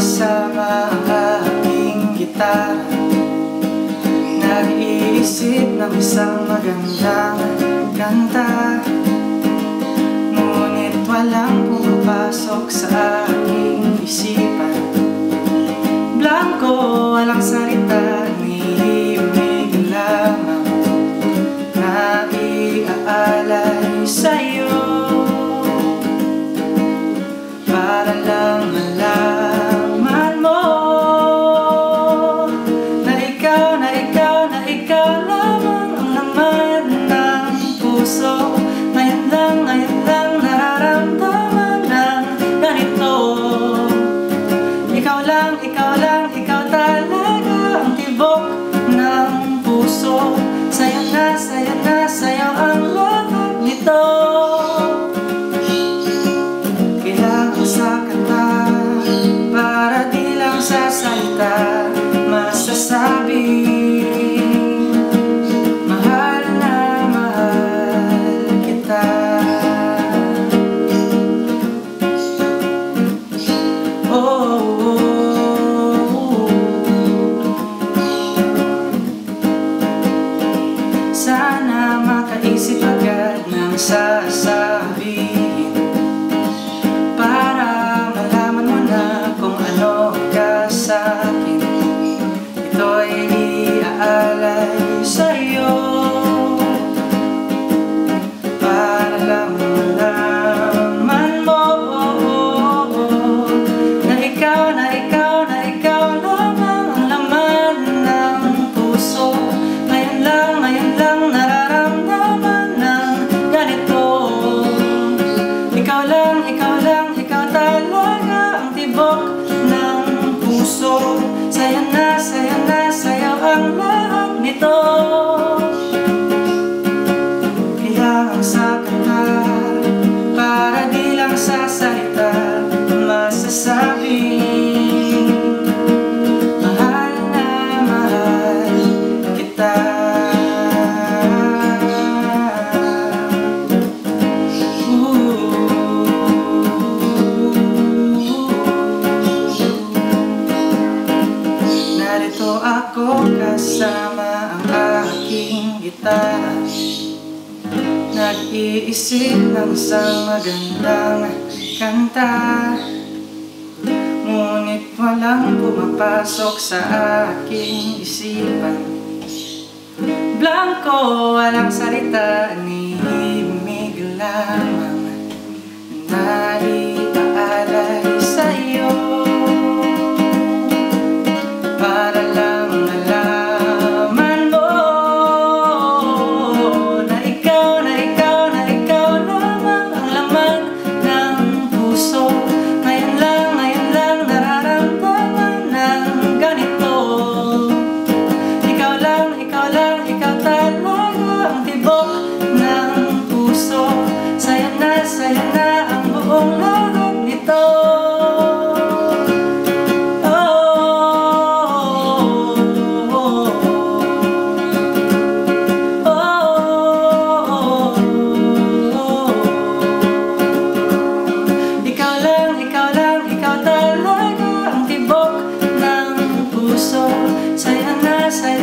kasama ang aking gitara. Nag-iisip ng isang magandang kanta, ngunit walang pumapasok sa aking isipan. Blanco, walang salita, nihimig lamang na iaalay sa'yo, para lang malaman mo na ikaw, na ikaw, na ikaw lamang ang laman ng puso. Ngayon lang nararamdaman ng ganito. Ikaw lang, ikaw lang, ikaw talaga ang tibok ng puso. Sa'yo na, sa'yo na, sa'yo ang lahat nito. Kailangan sa kanta, para di lang sa salita masasabi, mahal na mahal kita. Sana makaisip agad ng sasabihin, para malaman mo na kung ano ka sa'kin. Ito'y iaalay sa'yo, para lang malaman mo na ikaw, na ikaw, na ikaw lamang ang laman ng puso. Ngayon lang nararamdaman ng ganito. Ikaw lang, ikaw lang, ikaw talaga ang tibok ng puso. Sa'yo na, sa'yo ang lahat nito. Kailangan sa kanta, para di lang sa salita masasabi, mahal na mahal kita. Narito ako kasama ang aking gitara, nag-iisip ng isang magandang kanta, ngunit walang pumapasok sa aking isipan. Blanco, walang salita, nihimig lamang na iaalay sa'yo, para lang malaman mo na ikaw, na ikaw, na ikaw lamang ang laman ng puso. Ngayon lang nararamdaman ng ganito. Ikaw lang, ikaw lang, ikaw talaga ang tibok ng puso. Sa'yo na ang buong lahat nito. Sa'yo